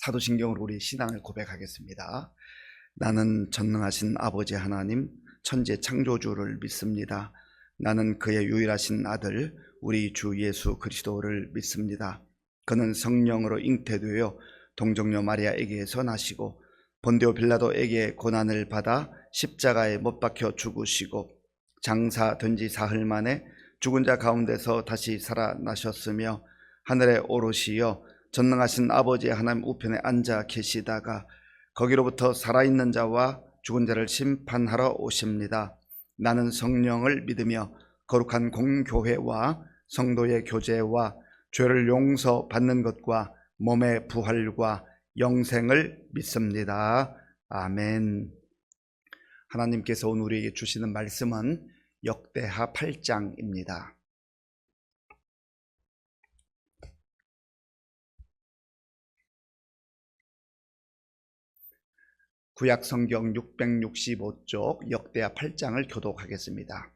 사도신경으로 우리 신앙을 고백하겠습니다. 나는 전능하신 아버지 하나님 천지 창조주를 믿습니다. 나는 그의 유일하신 아들 우리 주 예수 그리스도를 믿습니다. 그는 성령으로 잉태되어 동정녀 마리아에게서 나시고 본디오 빌라도에게 고난을 받아 십자가에 못 박혀 죽으시고 장사된 지 사흘 만에 죽은 자 가운데서 다시 살아나셨으며 하늘에 오르시어 전능하신 아버지 하나님 우편에 앉아 계시다가 거기로부터 살아있는 자와 죽은 자를 심판하러 오십니다. 나는 성령을 믿으며 거룩한 공교회와 성도의 교제와 죄를 용서받는 것과 몸의 부활과 영생을 믿습니다. 아멘. 하나님께서 오늘 우리에게 주시는 말씀은 역대하 8장입니다. 구약성경 665쪽 역대하 8장을 교독하겠습니다.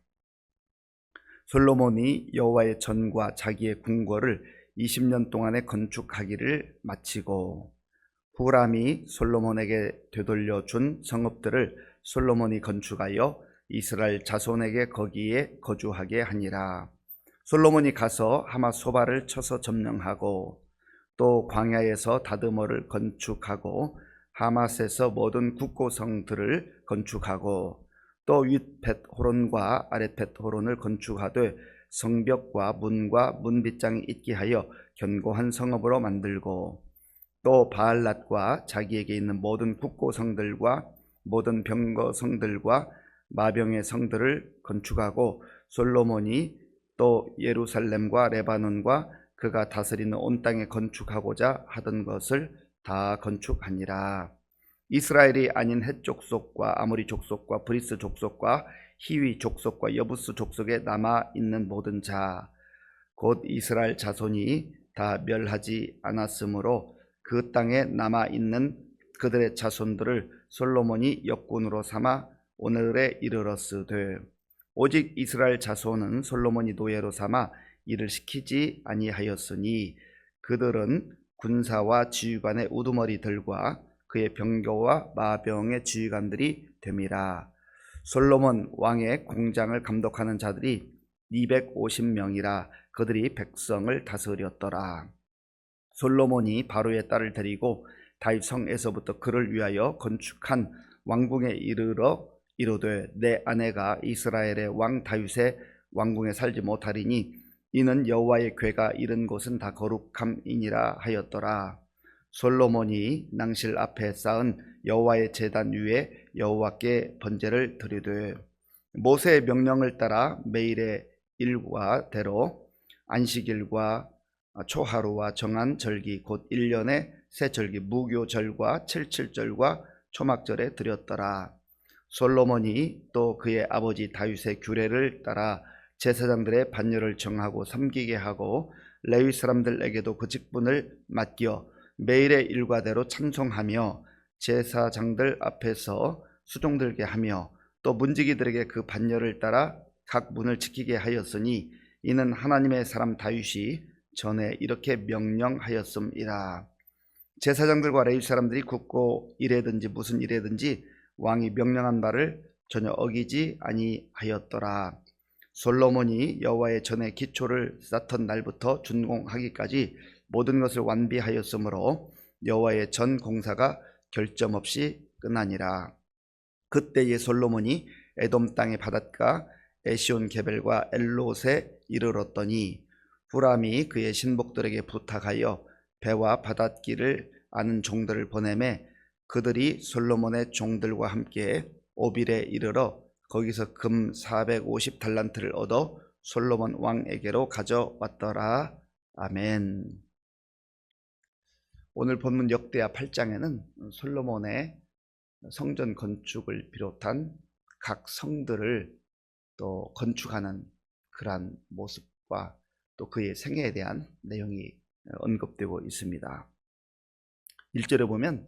솔로몬이 여호와의 전과 자기의 궁궐을 20년 동안에 건축하기를 마치고 후람이 솔로몬에게 되돌려 준 성읍들을 솔로몬이 건축하여 이스라엘 자손에게 거기에 거주하게 하니라. 솔로몬이 가서 하마 소바를 쳐서 점령하고 또 광야에서 다드모를 건축하고 하맛에서 모든 국고성들을 건축하고 또 윗벳호론과 아랫벳호론을 건축하되 성벽과 문과 문빗장이 있게 하여 견고한 성읍으로 만들고 또 바알랏과 자기에게 있는 모든 국고성들과 모든 병거성들과 마병의 성들을 건축하고 솔로몬이 또 예루살렘과 레바논과 그가 다스리는 온 땅에 건축하고자 하던 것을 다 건축하니라. 이스라엘이 아닌 헷 족속과 아모리 족속과 브리스 족속과 히위 족속과 여부스 족속에 남아 있는 모든 자 곧 이스라엘 자손이 다 멸하지 않았으므로 그 땅에 남아 있는 그들의 자손들을 솔로몬이 역군으로 삼아 오늘에 이르렀으되 오직 이스라엘 자손은 솔로몬이 노예로 삼아 일을 시키지 아니하였으니 그들은 군사와 지휘관의 우두머리들과 그의 병거와 마병의 지휘관들이 됨이라. 솔로몬 왕의 공장을 감독하는 자들이 250명이라 그들이 백성을 다스렸더라. 솔로몬이 바로의 딸을 데리고 다윗 성에서부터 그를 위하여 건축한 왕궁에 이르러 이르되 내 아내가 이스라엘의 왕 다윗의 왕궁에 살지 못하리니 이는 여호와의 궤가 이른 곳은 다 거룩함이니라 하였더라. 솔로몬이 낭실 앞에 쌓은 여호와의 제단 위에 여호와께 번제를 드리되 모세의 명령을 따라 매일의 일과대로 안식일과 초하루와 정한 절기 곧 1년의 새 절기 무교절과 칠칠절과 초막절에 드렸더라. 솔로몬이 또 그의 아버지 다윗의 규례를 따라 제사장들의 반열을 정하고 섬기게 하고 레위 사람들에게도 그 직분을 맡겨 매일의 일과대로 찬송하며 제사장들 앞에서 수종들게 하며 또 문지기들에게 그 반열을 따라 각 문을 지키게 하였으니 이는 하나님의 사람 다윗이 전에 이렇게 명령하였음이라. 제사장들과 레위 사람들이 굳고 일에든지 무슨 일에든지 왕이 명령한 바를 전혀 어기지 아니하였더라. 솔로몬이 여호와의 전에 기초를 쌓던 날부터 준공하기까지 모든 것을 완비하였으므로 여호와의 전 공사가 결점 없이 끝나니라. 그때에 솔로몬이 에돔 땅의 바닷가 에시온 게벨과 엘롯에 이르렀더니 후람이 그의 신복들에게 부탁하여 배와 바닷길을 아는 종들을 보내매 그들이 솔로몬의 종들과 함께 오빌에 이르러 거기서 금 450달란트를 얻어 솔로몬 왕에게로 가져왔더라. 아멘. 오늘 본문 역대하 8장에는 솔로몬의 성전 건축을 비롯한 각 성들을 또 건축하는 그러한 모습과 또 그의 생애에 대한 내용이 언급되고 있습니다. 1절에 보면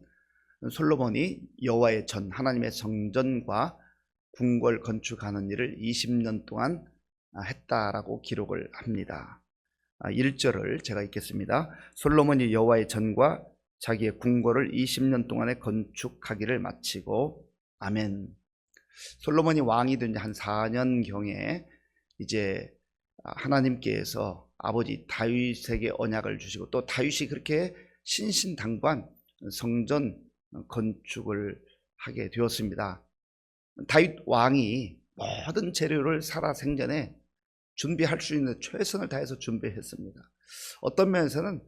솔로몬이 여호와의 전 하나님의 성전과 궁궐 건축하는 일을 20년 동안 했다라고 기록을 합니다. 1절을 제가 읽겠습니다. 솔로몬이 여호와의 전과 자기의 궁궐을 20년 동안에 건축하기를 마치고 아멘. 솔로몬이 왕이 된 지 한 4년경에 이제 하나님께서 아버지 다윗에게 언약을 주시고 또 다윗이 그렇게 신신당부한 성전 건축을 하게 되었습니다. 다윗 왕이 모든 재료를 살아생전에 준비할 수 있는 최선을 다해서 준비했습니다. 어떤 면에서는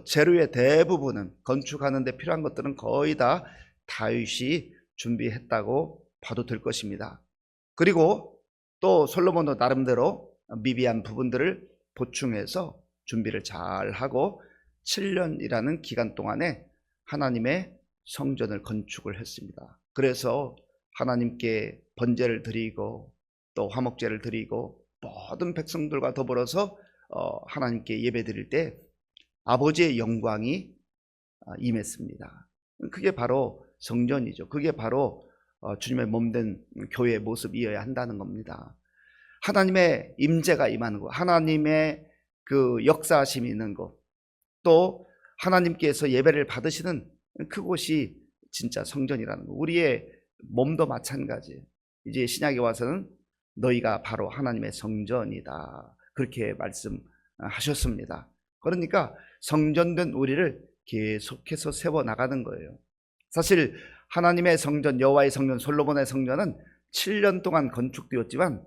재료의 대부분은 건축하는 데 필요한 것들은 거의 다 다윗이 준비했다고 봐도 될 것입니다. 그리고 또 솔로몬도 나름대로 미비한 부분들을 보충해서 준비를 잘 하고 7년이라는 기간 동안에 하나님의 성전을 건축을 했습니다. 그래서 하나님께 번제를 드리고 또 화목제를 드리고 모든 백성들과 더불어서 하나님께 예배 드릴 때 아버지의 영광이 임했습니다. 그게 바로 성전이죠. 그게 바로 주님의 몸된 교회의 모습이어야 한다는 겁니다. 하나님의 임재가 임하는 것, 하나님의 그 역사하심이 있는 것, 또 하나님께서 예배를 받으시는 그곳이 진짜 성전이라는 것. 우리의 몸도 마찬가지예요. 이제 신약에 와서는 너희가 바로 하나님의 성전이다, 그렇게 말씀하셨습니다. 그러니까 성전된 우리를 계속해서 세워나가는 거예요. 사실 하나님의 성전, 여호와의 성전, 솔로몬의 성전은 7년 동안 건축되었지만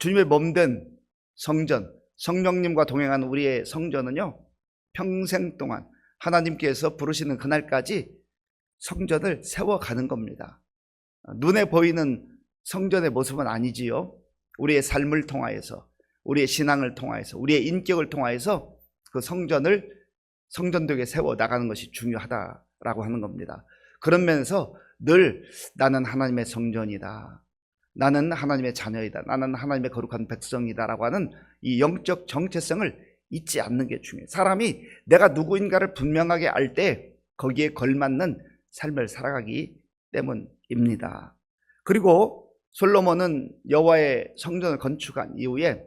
주님의 몸된 성전, 성령님과 동행한 우리의 성전은요, 평생 동안 하나님께서 부르시는 그날까지 성전을 세워가는 겁니다. 눈에 보이는 성전의 모습은 아니지요. 우리의 삶을 통하여서, 우리의 신앙을 통하여서, 우리의 인격을 통하여서 그 성전을 성전되게 세워나가는 것이 중요하다라고 하는 겁니다. 그런 면에서 늘 나는 하나님의 성전이다, 나는 하나님의 자녀이다, 나는 하나님의 거룩한 백성이다라고 하는 이 영적 정체성을 잊지 않는 게 중요해요. 사람이 내가 누구인가를 분명하게 알 때 거기에 걸맞는 삶을 살아가기 때문입니다. 그리고 솔로몬은 여호와의 성전을 건축한 이후에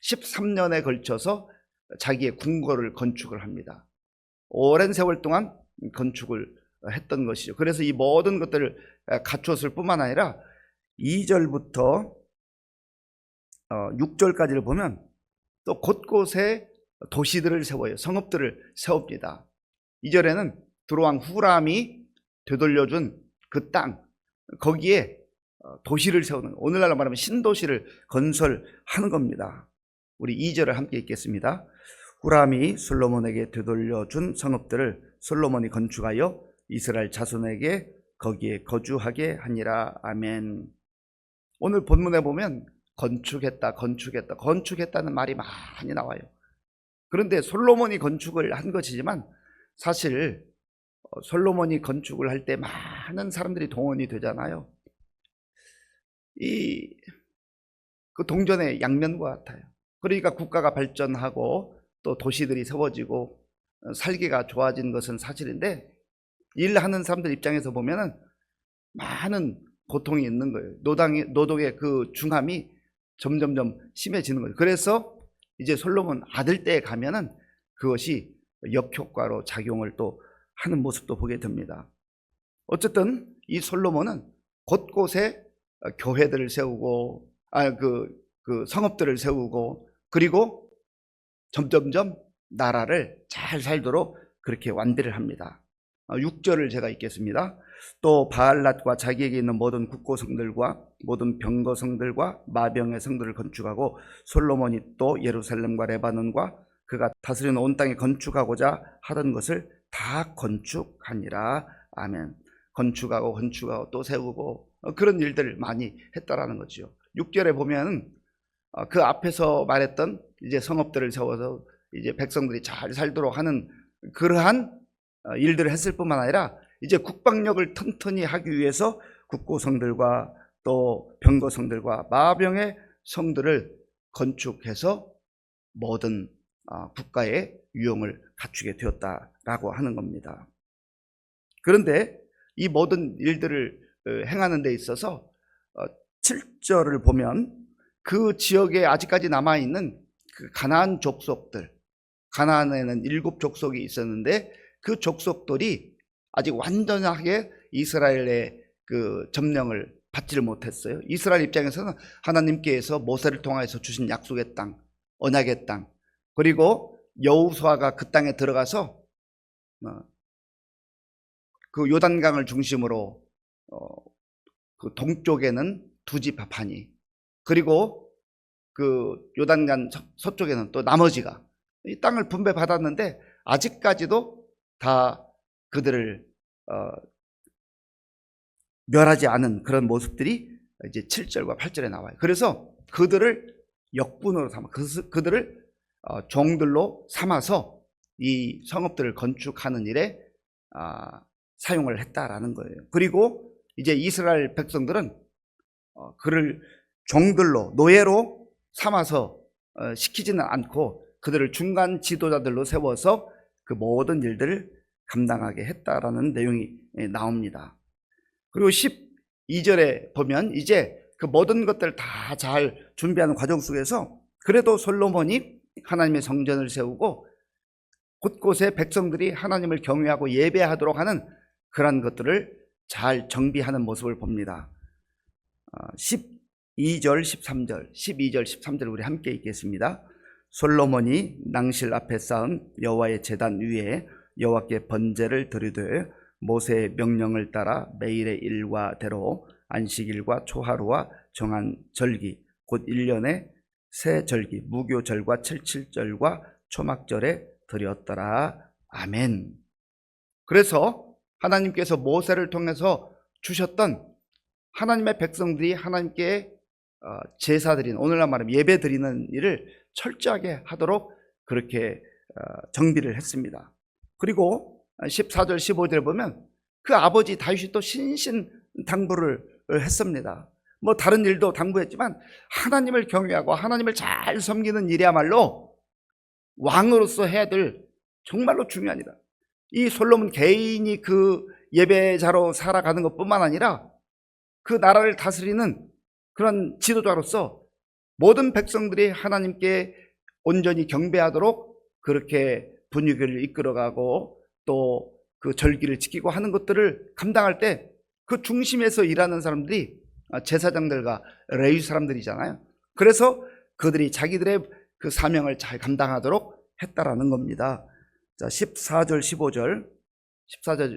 13년에 걸쳐서 자기의 궁궐을 건축을 합니다. 오랜 세월 동안 건축을 했던 것이죠. 그래서 이 모든 것들을 갖추었을 뿐만 아니라 2절부터 6절까지를 보면 또 곳곳에 도시들을 세워요. 성읍들을 세웁니다. 2절에는 두로왕 후람이 되돌려준 그 땅, 거기에 도시를 세우는, 오늘날로 말하면 신도시를 건설하는 겁니다. 우리 2절을 함께 읽겠습니다. 후람이 솔로몬에게 되돌려준 성읍들을 솔로몬이 건축하여 이스라엘 자손에게 거기에 거주하게 하니라. 아멘. 오늘 본문에 보면 건축했다는 말이 많이 나와요. 그런데 솔로몬이 건축을 한 것이지만 사실 솔로몬이 건축을 할 때 많은 사람들이 동원이 되잖아요. 그 동전의 양면과 같아요. 그러니까 국가가 발전하고 또 도시들이 세워지고 살기가 좋아진 것은 사실인데, 일하는 사람들 입장에서 보면은 많은 고통이 있는 거예요. 노동의 그 중함이 점점점 심해지는 거예요. 그래서 이제 솔로몬 아들 때에 가면은 그것이 역효과로 작용을 또 하는 모습도 보게 됩니다. 어쨌든 이 솔로몬은 곳곳에 교회들을 세우고 그 성읍들을 세우고, 그리고 점점점 나라를 잘 살도록 그렇게 완비를 합니다. 6절을 제가 읽겠습니다. 또 바알랏과 자기에게 있는 모든 국고성들과 모든 병거성들과 마병의 성들을 건축하고 솔로몬이 또 예루살렘과 레바논과 그가 다스리는 온 땅에 건축하고자 하던 것을 다 건축하니라. 아멘. 건축하고 또 세우고 그런 일들을 많이 했다라는 거죠. 6절에 보면 그 앞에서 말했던 이제 성읍들을 세워서 이제 백성들이 잘 살도록 하는 그러한 일들을 했을 뿐만 아니라 이제 국방력을 튼튼히 하기 위해서 국고성들과 또 병거성들과 마병의 성들을 건축해서 모든 국가의 유용을 갖추게 되었다라고 하는 겁니다. 그런데 이 모든 일들을 행하는 데 있어서 7절을 보면 그 지역에 아직까지 남아있는 그 가나안 족속들, 가나안에는 7족속이 있었는데 그 족속들이 아직 완전하게 이스라엘의 그 점령을 받지를 못했어요. 이스라엘 입장에서는 하나님께서 모세를 통해서 주신 약속의 땅, 언약의 땅, 그리고 여호수아가 그 땅에 들어가서 그 요단강을 중심으로 그 동쪽에는 두 지파파니, 그리고 그 요단강 서쪽에는 또 나머지가 이 땅을 분배받았는데 아직까지도 다 그들을 멸하지 않은 그런 모습들이 이제 7절과 8절에 나와요. 그래서 그들을 역분으로 삼아, 그들을 종들로 삼아서 이 성읍들을 건축하는 일에 사용을 했다라는 거예요. 그리고 이제 이스라엘 백성들은 그를 종들로, 노예로 삼아서 시키지는 않고 그들을 중간 지도자들로 세워서 그 모든 일들을 감당하게 했다라는 내용이 나옵니다. 그리고 12절에 보면 이제 그 모든 것들을 다 잘 준비하는 과정 속에서 그래도 솔로몬이 하나님의 성전을 세우고 곳곳에 백성들이 하나님을 경외하고 예배하도록 하는 그런 것들을 잘 정비하는 모습을 봅니다. 12절, 13절, 12절, 13절 우리 함께 읽겠습니다. 솔로몬이 낭실 앞에 쌓은 여호와의 제단 위에 여호와께 번제를 드리되 모세의 명령을 따라 매일의 일과대로 안식일과 초하루와 정한 절기 곧 1년에 새 절기 무교절과 칠칠절과 초막절에 드렸더라. 아멘. 그래서 하나님께서 모세를 통해서 주셨던 하나님의 백성들이 하나님께 제사 드리는, 오늘날 말하면 예배 드리는 일을 철저하게 하도록 그렇게 정비를 했습니다. 그리고 14절 15절에 보면 그 아버지 다윗이 또 신신당부를 했습니다. 뭐 다른 일도 당부했지만 하나님을 경외하고 하나님을 잘 섬기는 일이야말로 왕으로서 해야 될 정말로 중요한 일이다. 이 솔로몬 개인이 그 예배자로 살아가는 것뿐만 아니라 그 나라를 다스리는 그런 지도자로서 모든 백성들이 하나님께 온전히 경배하도록 그렇게 분위기를 이끌어가고 또 그 절기를 지키고 하는 것들을 감당할 때 그 중심에서 일하는 사람들이 제사장들과 레위 사람들이잖아요. 그래서 그들이 자기들의 그 사명을 잘 감당하도록 했다라는 겁니다. 자, 14절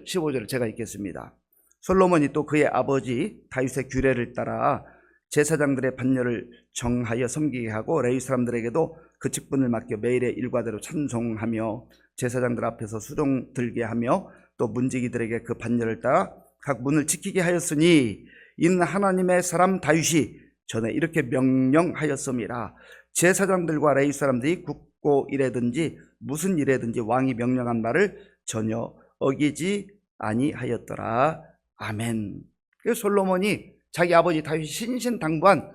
15절을 제가 읽겠습니다. 솔로몬이 또 그의 아버지 다윗의 규례를 따라 제사장들의 반열을 정하여 섬기게 하고 레위 사람들에게도 그 직분을 맡겨 매일의 일과대로 찬송하며 제사장들 앞에서 수종 들게 하며 또 문지기들에게 그 반열을 따라 각 문을 지키게 하였으니 이는 하나님의 사람 다윗이 전에 이렇게 명령하였음이라. 제사장들과 레위 사람들이 굽고 일에든지 무슨 일에든지 왕이 명령한 말을 전혀 어기지 아니하였더라. 아멘. 그래서 솔로몬이 자기 아버지 다윗이 신신당부한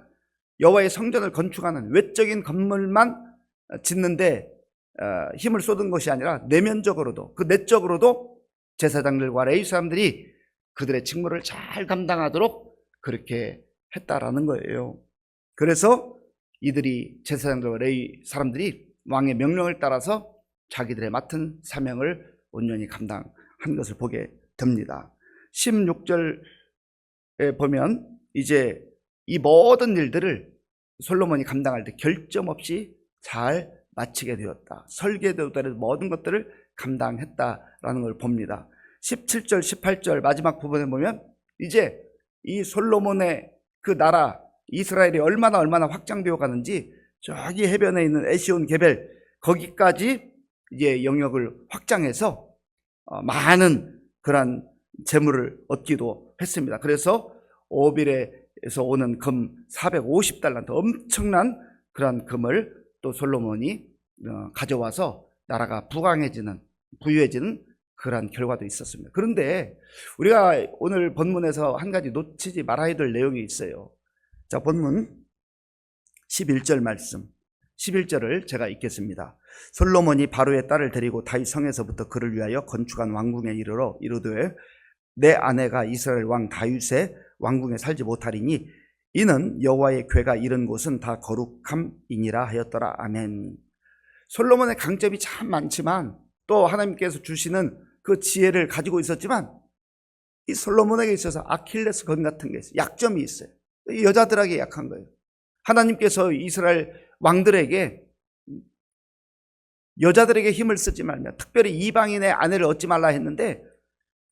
여호와의 성전을 건축하는 외적인 건물만 짓는데 힘을 쏟은 것이 아니라 내면적으로도, 그 내적으로도 제사장들과 레위 사람들이 그들의 직무를 잘 감당하도록 그렇게 했다라는 거예요. 그래서 이들이 제사장들과 레위 사람들이 왕의 명령을 따라서 자기들의 맡은 사명을 온전히 감당한 것을 보게 됩니다. 16절에 보면 이제 이 모든 일들을 솔로몬이 감당할 때 결점 없이 잘 마치게 되었다. 설계되어 모든 것들을 감당했다라는 걸 봅니다. 17절 18절 마지막 부분에 보면 이제 이 솔로몬의 그 나라 이스라엘이 얼마나 확장되어 가는지 저기 해변에 있는 에시온 게벨 거기까지 이제 영역을 확장해서 많은 그런 재물을 얻기도 했습니다. 그래서 오빌에서 오는 금 450달란트 엄청난 그런 금을 또 솔로몬이 가져와서 나라가 부유해지는 그런 결과도 있었습니다. 그런데 우리가 오늘 본문에서 한 가지 놓치지 말아야 될 내용이 있어요. 자, 본문 11절 말씀, 11절을 제가 읽겠습니다. 솔로몬이 바로의 딸을 데리고 다윗 성에서부터 그를 위하여 건축한 왕궁에 이르러 이르되 내 아내가 이스라엘 왕 다윗의 왕궁에 살지 못하리니 이는 여호와의 궤가 이른 곳은 다 거룩함이니라 하였더라. 아멘. 솔로몬의 강점이 참 많지만 또 하나님께서 주시는 그 지혜를 가지고 있었지만 이 솔로몬에게 있어서 아킬레스 건 같은 게 있어요. 약점이 있어요. 여자들에게 약한 거예요. 하나님께서 이스라엘 왕들에게 여자들에게 힘을 쓰지 말며 특별히 이방인의 아내를 얻지 말라 했는데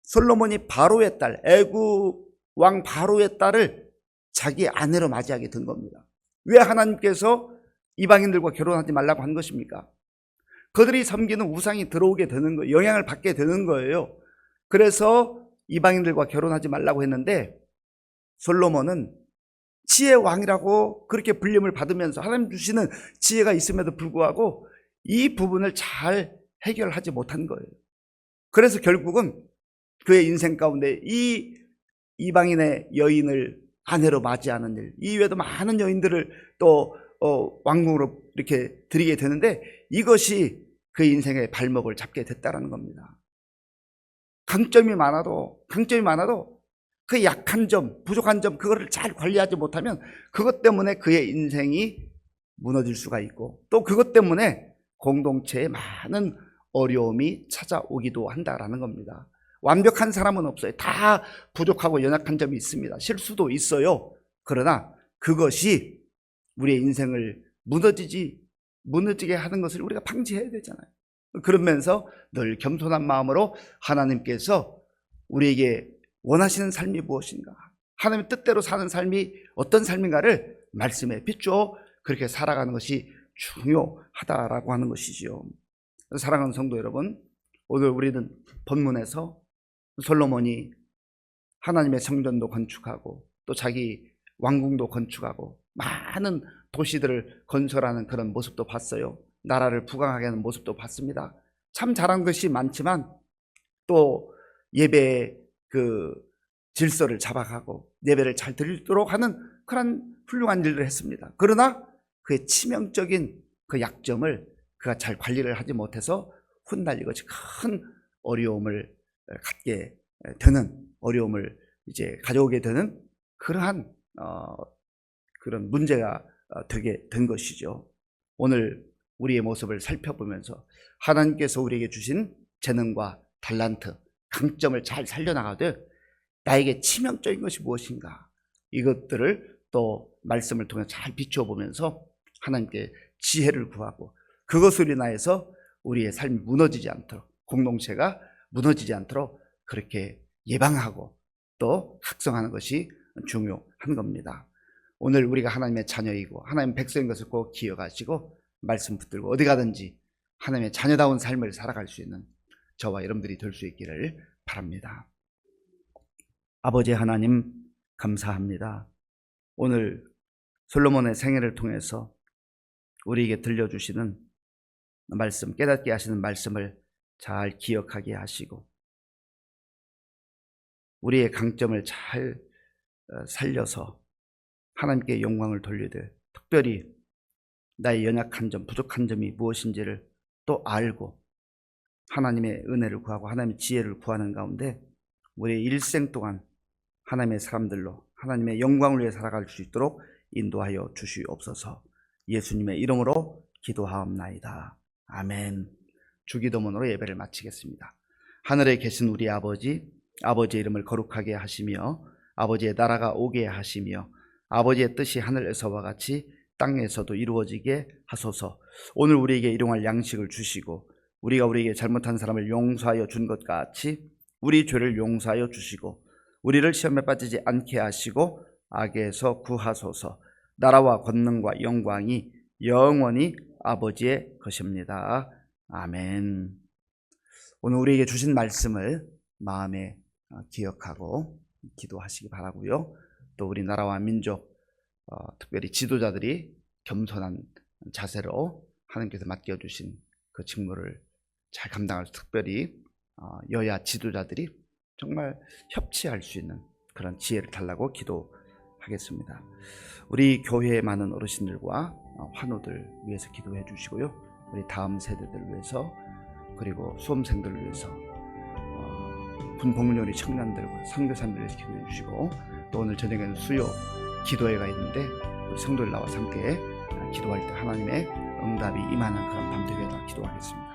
솔로몬이 바로의 딸, 애굽 왕 바로의 딸을 자기 아내로 맞이하게 된 겁니다. 왜 하나님께서 이방인들과 결혼하지 말라고 한 것입니까? 그들이 섬기는 우상이 들어오게 되는 거예요. 영향을 받게 되는 거예요. 그래서 이방인들과 결혼하지 말라고 했는데 솔로몬은 지혜 왕이라고 그렇게 불림을 받으면서 하나님 주시는 지혜가 있음에도 불구하고 이 부분을 잘 해결하지 못한 거예요. 그래서 결국은 그의 인생 가운데 이 이방인의 여인을 아내로 맞이하는 일, 이외에도 많은 여인들을 또 왕궁으로 이렇게 들이게 되는데 이것이 그의 인생의 발목을 잡게 됐다는 겁니다. 강점이 많아도 그 약한 점, 부족한 점 그거를 잘 관리하지 못하면 그것 때문에 그의 인생이 무너질 수가 있고 또 그것 때문에 공동체에 많은 어려움이 찾아오기도 한다라는 겁니다. 완벽한 사람은 없어요. 다 부족하고 연약한 점이 있습니다. 실수도 있어요. 그러나 그것이 우리의 인생을 무너지게 하는 것을 우리가 방지해야 되잖아요. 그러면서 늘 겸손한 마음으로 하나님께서 우리에게 원하시는 삶이 무엇인가, 하나님의 뜻대로 사는 삶이 어떤 삶인가를 말씀에 비추어 그렇게 살아가는 것이 중요하다라고 하는 것이지요. 사랑하는 성도 여러분, 오늘 우리는 본문에서 솔로몬이 하나님의 성전도 건축하고 또 자기 왕궁도 건축하고 많은 도시들을 건설하는 그런 모습도 봤어요. 나라를 부강하게 하는 모습도 봤습니다. 참 잘한 것이 많지만 또 예배의 그 질서를 잡아가고 예배를 잘 드리도록 하는 그런 훌륭한 일을 했습니다. 그러나 그의 치명적인 그 약점을 그가 잘 관리를 하지 못해서 훗날 이것이 큰 어려움을 갖게 되는, 어려움을 이제 가져오게 되는 그러한 그런 문제가 되게 된 것이죠. 오늘 우리의 모습을 살펴보면서 하나님께서 우리에게 주신 재능과 달란트, 강점을 잘 살려나가되 나에게 치명적인 것이 무엇인가, 이것들을 또 말씀을 통해 잘 비춰보면서 하나님께 지혜를 구하고 그것으로 인하여서 우리의 삶이 무너지지 않도록, 공동체가 무너지지 않도록 그렇게 예방하고 또 각성하는 것이 중요한 겁니다. 오늘 우리가 하나님의 자녀이고 하나님의 백성인 것을 꼭 기억하시고 말씀 붙들고 어디 가든지 하나님의 자녀다운 삶을 살아갈 수 있는 저와 여러분들이 될 수 있기를 바랍니다. 아버지 하나님, 감사합니다. 오늘 솔로몬의 생애를 통해서 우리에게 들려주시는 말씀, 깨닫게 하시는 말씀을 잘 기억하게 하시고 우리의 강점을 잘 살려서 하나님께 영광을 돌리되 특별히 나의 연약한 점, 부족한 점이 무엇인지를 또 알고 하나님의 은혜를 구하고 하나님의 지혜를 구하는 가운데 우리의 일생 동안 하나님의 사람들로 하나님의 영광을 위해 살아갈 수 있도록 인도하여 주시옵소서. 예수님의 이름으로 기도하옵나이다. 아멘. 주기도문으로 예배를 마치겠습니다. 하늘에 계신 우리 아버지, 아버지의 이름을 거룩하게 하시며 아버지의 나라가 오게 하시며 아버지의 뜻이 하늘에서와 같이 땅에서도 이루어지게 하소서. 오늘 우리에게 일용할 양식을 주시고 우리가 우리에게 잘못한 사람을 용서하여 준 것 같이 우리 죄를 용서하여 주시고 우리를 시험에 빠지지 않게 하시고 악에서 구하소서. 나라와 권능과 영광이 영원히 아버지의 것입니다. 아멘. 오늘 우리에게 주신 말씀을 마음에 기억하고 기도하시기 바라고요. 또 우리 나라와 민족, 특별히 지도자들이 겸손한 자세로 하나님께서 맡겨주신 그 직무를 잘 감당할 수, 특별히 여야 지도자들이 정말 협치할 수 있는 그런 지혜를 달라고 기도하겠습니다. 우리 교회의 많은 어르신들과 환우들 위해서 기도해 주시고요. 우리 다음 세대들을 위해서, 그리고 수험생들을 위해서, 군복무요리 청년들과 선교사님들을 위해서 기도해 주시고, 또 오늘 저녁에는 수요 기도회가 있는데 우리 성도들 나와서 함께 기도할 때 하나님의 응답이 임하는 그런 밤 되게 기도하겠습니다.